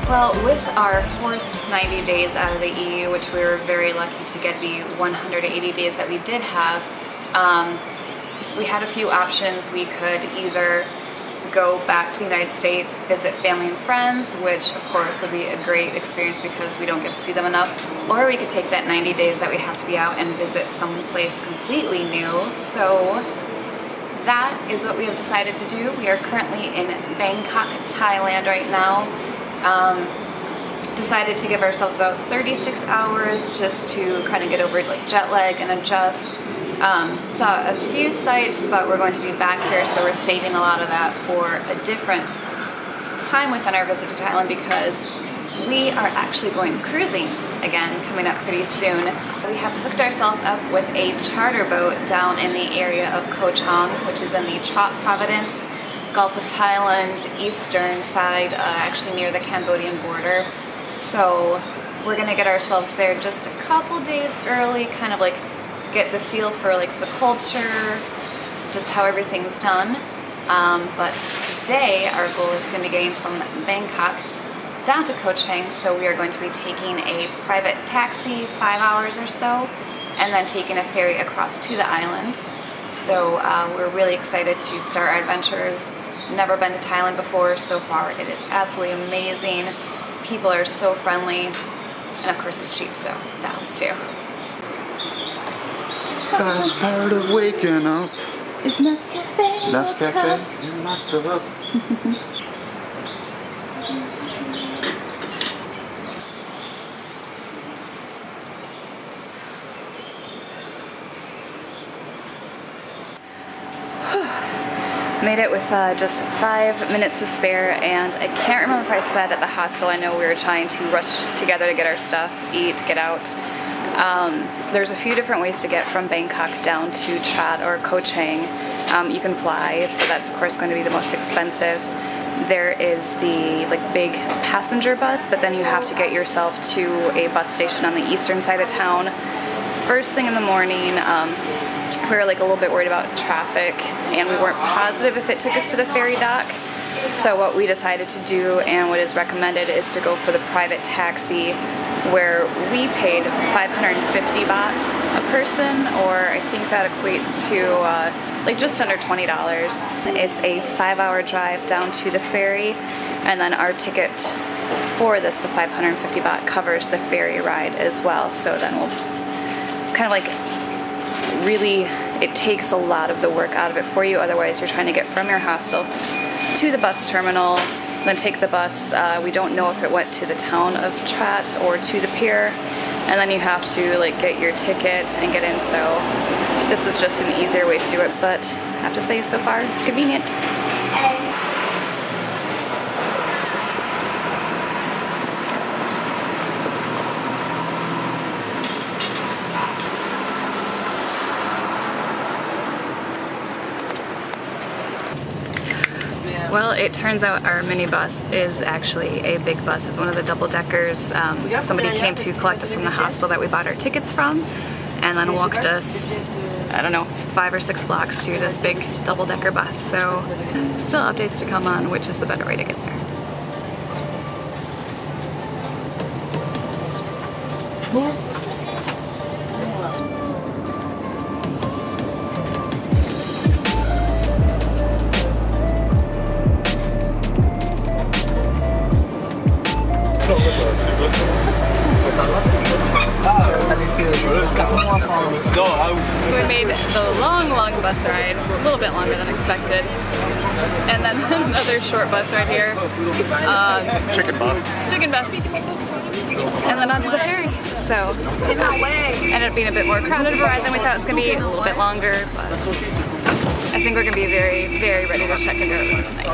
Well, with our forced 90 days out of the EU, which we were very lucky to get the 180 days that we did have, we had a few options. We could either go back to the United States, visit family and friends, which of course would be a great experience because we don't get to see them enough, or we could take that 90 days that we have to be out and visit some place completely new. So that is what we have decided to do. We are currently in Bangkok, Thailand right now. Decided to give ourselves about 36 hours just to kind of get over like jet lag and adjust. Saw a few sites, but we're going to be back here, so we're saving a lot of that for a different time within our visit to Thailand because we are actually going cruising again coming up pretty soon. We have hooked ourselves up with a charter boat down in the area of Koh Chang, which is in the Chot Province, Gulf of Thailand, eastern side, actually near the Cambodian border. So we're gonna get ourselves there just a couple days early, kind of like get the feel for like the culture, just how everything's done. But today our goal is gonna be getting from Bangkok down to Koh Chang, so we are going to be taking a private taxi, 5 hours or so, and then taking a ferry across to the island. So we're really excited to start our adventures. Never been to Thailand before. So far it is absolutely amazing. People are so friendly, and of course it's cheap, so that helps too. Best part of waking up is Nescafe. Nescafe in my cup. Made it with just 5 minutes to spare, and I can't remember if I said at the hostel, I know we were trying to rush together to get our stuff, eat, get out. There's a few different ways to get from Bangkok down to Chot or Koh Chang. You can fly, but that's of course going to be the most expensive. There is the big passenger bus, but then you have to get yourself to a bus station on the eastern side of town. First thing in the morning, we were a little bit worried about traffic, and we weren't positive if it took us to the ferry dock. So what we decided to do, and what is recommended, is to go for the private taxi, where we paid 550 baht a person, or I think that equates to just under $20. It's a 5-hour drive down to the ferry, and then our ticket for this, the 550 baht, covers the ferry ride as well. So then it's kind of like, really, it takes a lot of the work out of it for you. Otherwise you're trying to get from your hostel to the bus terminal, then take the bus. We don't know if it went to the town of Chot or to the pier, and then you have to get your ticket and get in. So this is just an easier way to do it, but I have to say so far it's convenient. Well, it turns out our minibus is actually a big bus. It's one of the double-deckers. Somebody came to collect us from the hostel that we bought our tickets from, and then walked us, I don't know, 5 or 6 blocks to this big double-decker bus. So still updates to come on which is the better way to get there. So we made the long bus ride, a little bit longer than expected. And then another short bus ride here. Chicken bus. Chicken bus. And then onto the ferry. So ended up being a bit more crowded of a ride than we thought it was going to be, a little bit longer, but I think we're going to be very, very ready to check into our room tonight.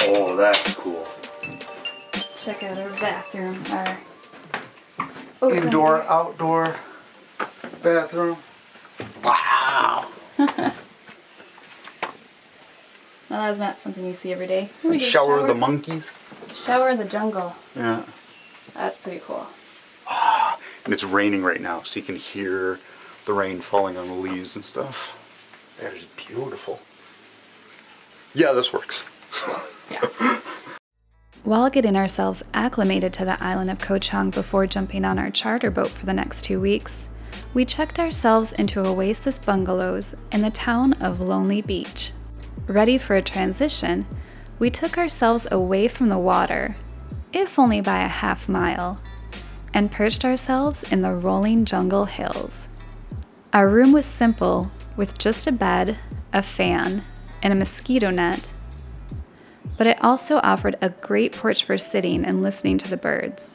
Oh, that's cool. Check out our bathroom, our Indoor, outdoor bathroom. Wow. Well, that's not something you see every day. And shower the monkeys. Shower in the jungle. Yeah. That's pretty cool. And it's raining right now, so you can hear the rain falling on the leaves and stuff. That is beautiful. Yeah, this works. Yeah. While getting ourselves acclimated to the island of Koh Chang before jumping on our charter boat for the next 2 weeks, we checked ourselves into oasis bungalows in the town of Lonely Beach. Ready for a transition, we took ourselves away from the water, if only by a half mile, and perched ourselves in the rolling jungle hills. Our room was simple, with just a bed, a fan, and a mosquito net, but it also offered a great porch for sitting and listening to the birds.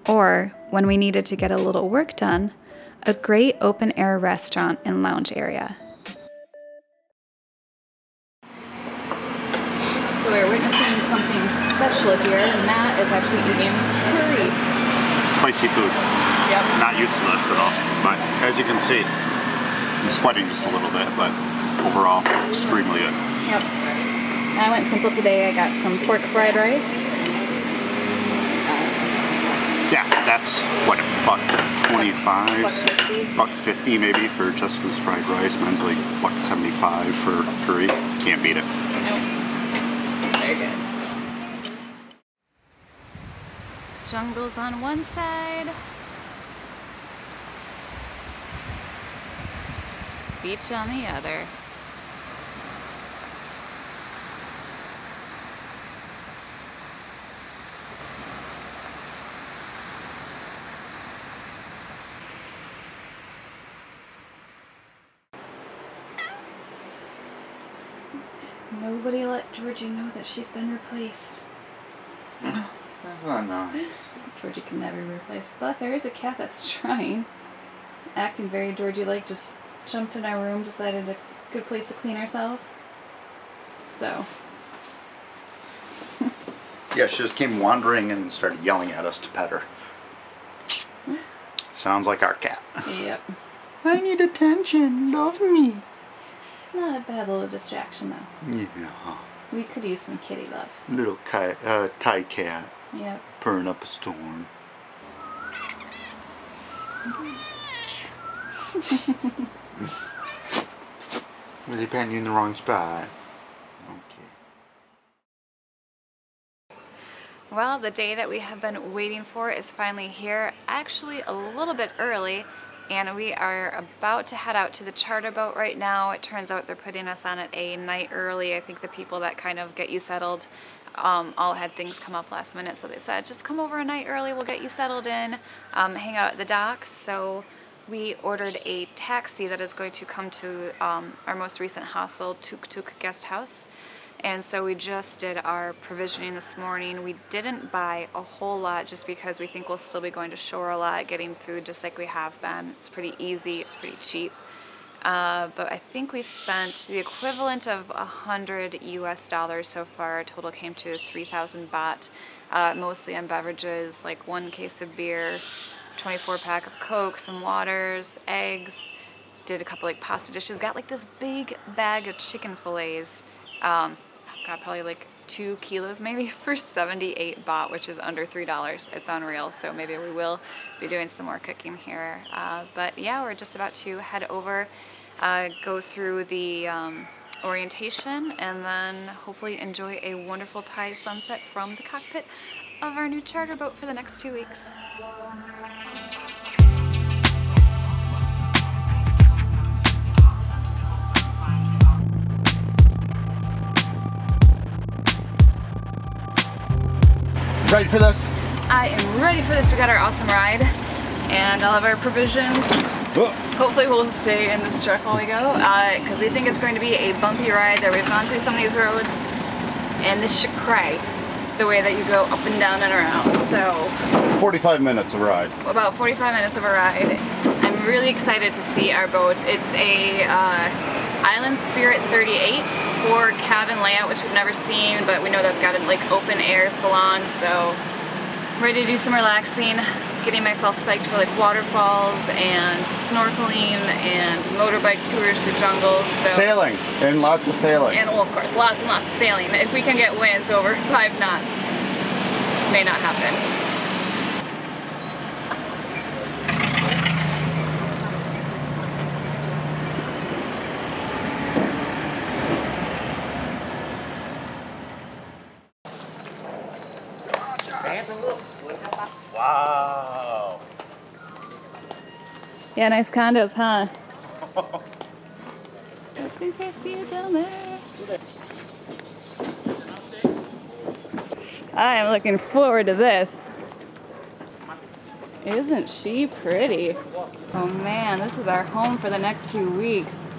Or, when we needed to get a little work done, a great open-air restaurant and lounge area. So we're witnessing something special here. Matt is actually eating curry. Spicy food. Yep. Not used to this at all. But as you can see, I'm sweating just a little bit, but overall, extremely good. Yep. I went simple today. I got some pork fried rice. Yeah, that's what, $1.25? $1.50 maybe for Jessica's fried rice. Mine's like $1.75 for curry. Can't beat it. Nope. Very good. Jungle's on one side. Beach on the other. Nobody let Georgie know that she's been replaced. That's not nice. Georgie can never be replaced, but there is a cat that's trying. Acting very Georgie-like, just jumped in our room, decided a good place to clean herself. So. Yeah, she just came wandering and started yelling at us to pet her. Sounds like our cat. Yep. I need attention. Love me. Not a bad little distraction, though. Yeah. We could use some kitty love. Little Thai cat. Yep. Purring up a storm. Were they patting you in the wrong spot? Okay. Well, the day that we have been waiting for is finally here, actually a little bit early, and we are about to head out to the charter boat right now. It turns out they're putting us on it a night early. I think the people that kind of get you settled all had things come up last minute, so they said, just come over a night early, we'll get you settled in, hang out at the docks. So we ordered a taxi that is going to come to our most recent hostel, Tuk Tuk Guest House. And so we just did our provisioning this morning. We didn't buy a whole lot just because we think we'll still be going to shore a lot, getting food just like we have been. It's pretty easy, it's pretty cheap. But I think we spent the equivalent of $100 US so far. Total came to 3,000 baht, mostly on beverages, like 1 case of beer, 24-pack of Coke, some waters, eggs. Did a couple like pasta dishes. Got like this big bag of chicken fillets. God, probably like 2 kilos maybe for 78 baht, which is under $3. It's unreal. So maybe we will be doing some more cooking here. But yeah, we're just about to head over, go through the orientation, and then hopefully enjoy a wonderful Thai sunset from the cockpit of our new charter boat for the next 2 weeks. Ready for this? I am ready for this. We got our awesome ride and all of our provisions. Oh. Hopefully we'll stay in this truck while we go, because we think it's going to be a bumpy ride. That we've gone through some of these roads, and this should cry the way that you go up and down and around. So 45 minutes of ride. About 45 minutes of a ride. I'm really excited to see our boat. It's a Island Spirit 38 for cabin layout, which we've never seen, but we know that's got a like open air salon, so ready to do some relaxing, getting myself psyched for like waterfalls and snorkeling and motorbike tours through jungles. So Sailing, and lots of sailing. And well, of course, lots and lots of sailing. If we can get winds over 5 knots, may not happen. Wow. Yeah, nice condos, huh? I think I see it down there. I am looking forward to this. Isn't she pretty? Oh man, this is our home for the next 2 weeks.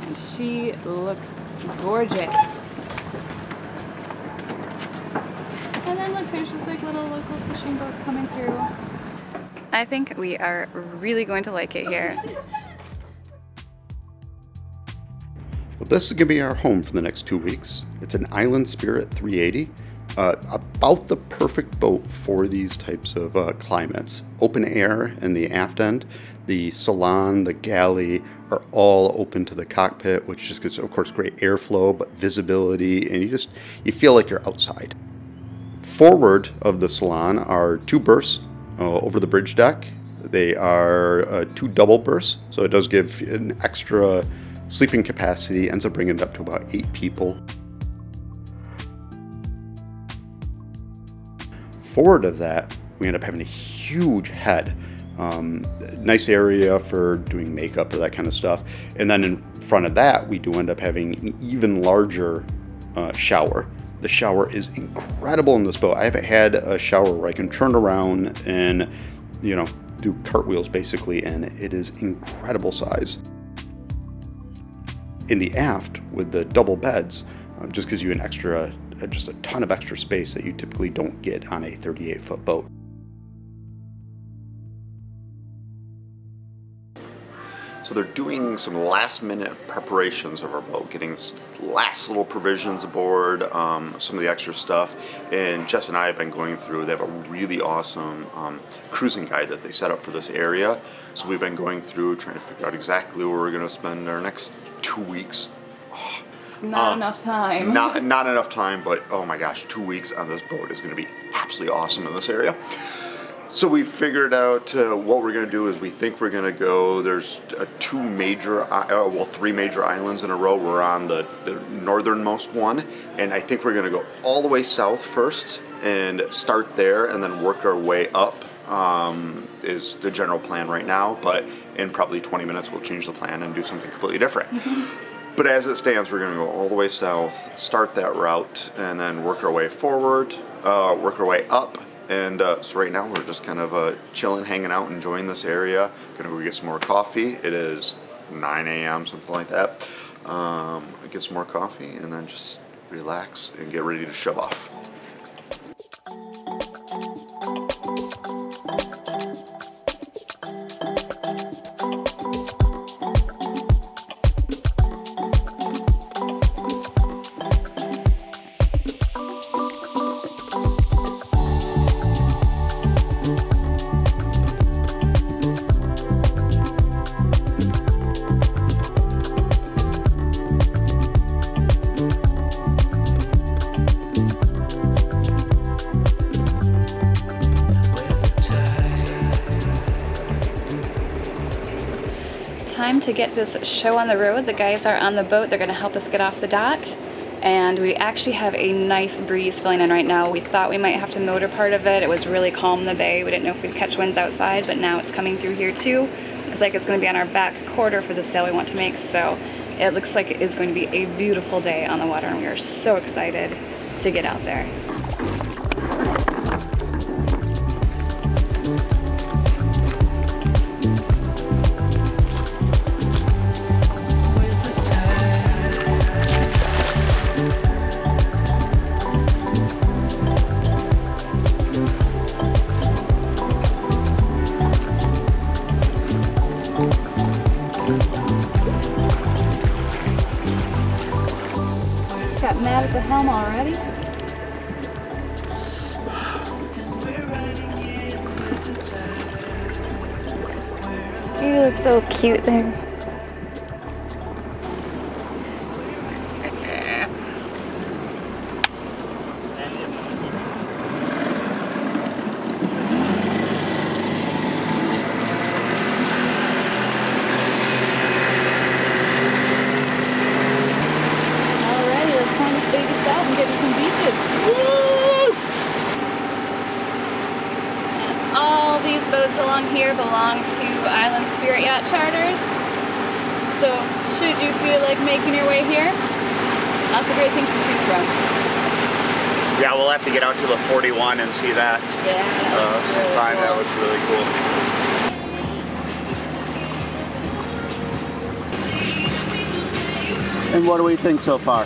And she looks gorgeous. And then look, there's just like little local fishing boats coming through. I think we are really going to like it here. Well, this is going to be our home for the next 2 weeks. It's an Island Spirit 380. About the perfect boat for these types of climates. Open air in the aft end. The salon, the galley are all open to the cockpit, which just gives, of course, great airflow, but visibility, and you feel like you're outside. Forward of the salon are 2 berths over the bridge deck. They are 2 double berths, so it does give an extra sleeping capacity, ends up bringing it up to about 8 people. Forward of that, we end up having a huge head. Nice area for doing makeup or that kind of stuff. And then in front of that, we do end up having an even larger shower. The shower is incredible in this boat. I haven't had a shower where I can turn around and, do cartwheels basically, and it is incredible size. In the aft with the double beds, just gives you an extra, just a ton of extra space that you typically don't get on a 38-foot boat. So they're doing some last-minute preparations of our boat, getting last little provisions aboard, some of the extra stuff. And Jess and I have been going through, they have a really awesome cruising guide that they set up for this area. So we've been going through, trying to figure out exactly where we're going to spend our next 2 weeks. Not enough time. Not enough time, but oh my gosh, 2 weeks on this boat is going to be absolutely awesome in this area. So we figured out what we're going to do is we think we're going to go, there's 3 major islands in a row. We're on the northernmost one, and I think we're going to go all the way south first and start there and then work our way up is the general plan right now, but in probably 20 minutes we'll change the plan and do something completely different. But as it stands, we're going to go all the way south, start that route, and then work our way forward, work our way up. And so right now we're just kind of chilling, hanging out, enjoying this area. Gonna go get some more coffee. It is 9 a.m., something like that. Get some more coffee and then just relax and get ready to shove off. time to get this show on the road. The guys are on the boat. They're going to help us get off the dock. And we actually have a nice breeze filling in right now. We thought we might have to motor part of it. It was really calm in the bay. We didn't know if we'd catch winds outside, but now it's coming through here too. Looks like it's going to be on our back quarter for the sail we want to make. So it looks like it is going to be a beautiful day on the water, and we are so excited to get out there. Got mad at the helm already. You look so cute there. And get to some beaches. Woo! And all these boats along here belong to Island Spirit Yacht Charters. So should you feel like making your way here, lots of great things to choose from. Yeah, we'll have to get out to the 41 and see that. Yeah, that looks really cool. And what do we think so far?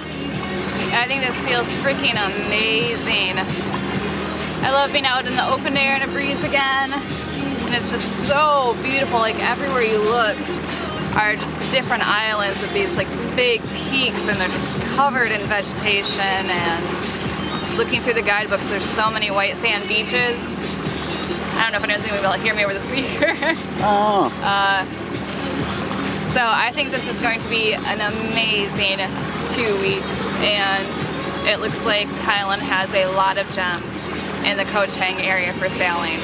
I think this feels freaking amazing. I love being out in the open air and a breeze again. And it's just so beautiful. Like everywhere you look are just different islands with these like big peaks, and they're just covered in vegetation. And looking through the guidebooks, there's so many white sand beaches. I don't know if anyone's gonna be able to hear me over the speaker. Oh. So I think this is going to be an amazing 2 weeks, and it looks like Thailand has a lot of gems in the Koh Chang area for sailing.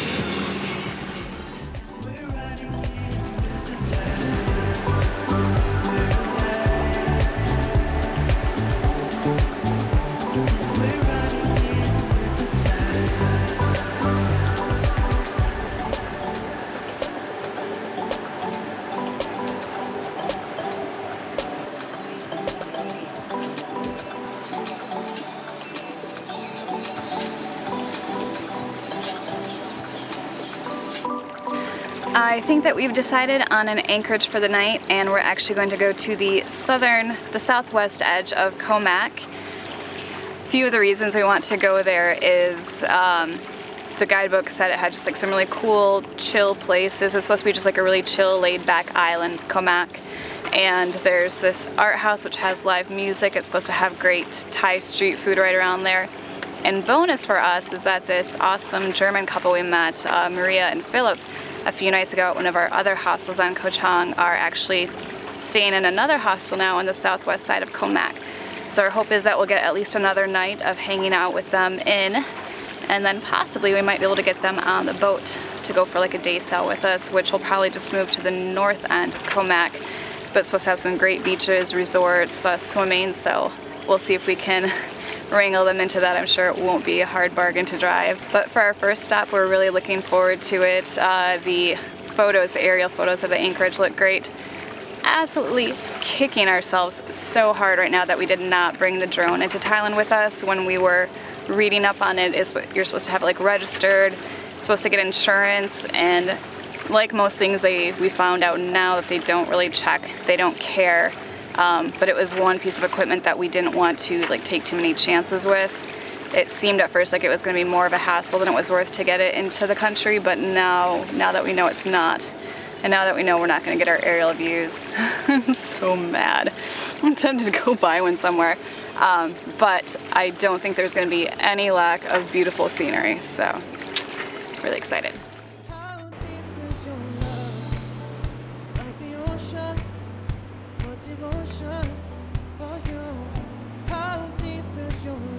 I think that we've decided on an anchorage for the night, and we're actually going to go to the southwest edge of Koh Chang. A few of the reasons we want to go there is the guidebook said it had just like some really cool, chill places. It's supposed to be just like a really chill, laid-back island, Koh Chang. And there's this art house which has live music. It's supposed to have great Thai street food right around there. And bonus for us is that this awesome German couple we met, Maria and Philip, a few nights ago at one of our other hostels on Koh Chang, are actually staying in another hostel now on the southwest side of Koh Chang. So our hope is that we'll get at least another night of hanging out with them in, and then possibly we might be able to get them on the boat to go for like a day sail with us, which will probably just move to the north end of Koh Chang. But it's supposed to have some great beaches, resorts, swimming, so we'll see if we can wrangle them into that. I'm sure it won't be a hard bargain to drive. But for our first stop, we're really looking forward to it. The photos, the aerial photos of the anchorage look great. Absolutely kicking ourselves so hard right now that we did not bring the drone into Thailand with us. When we were reading up on it, you're supposed to have it like registered, supposed to get insurance, and like most things we found out now that they don't really check, they don't care. But it was one piece of equipment that we didn't want to like take too many chances with. It seemed at first like it was going to be more of a hassle than it was worth to get it into the country, but now that we know it's not, and now that we know we're not going to get our aerial views, I'm so mad. I'm tempted to go buy one somewhere, but I don't think there's going to be any lack of beautiful scenery, so really excited. Devotion for you, how deep is your love?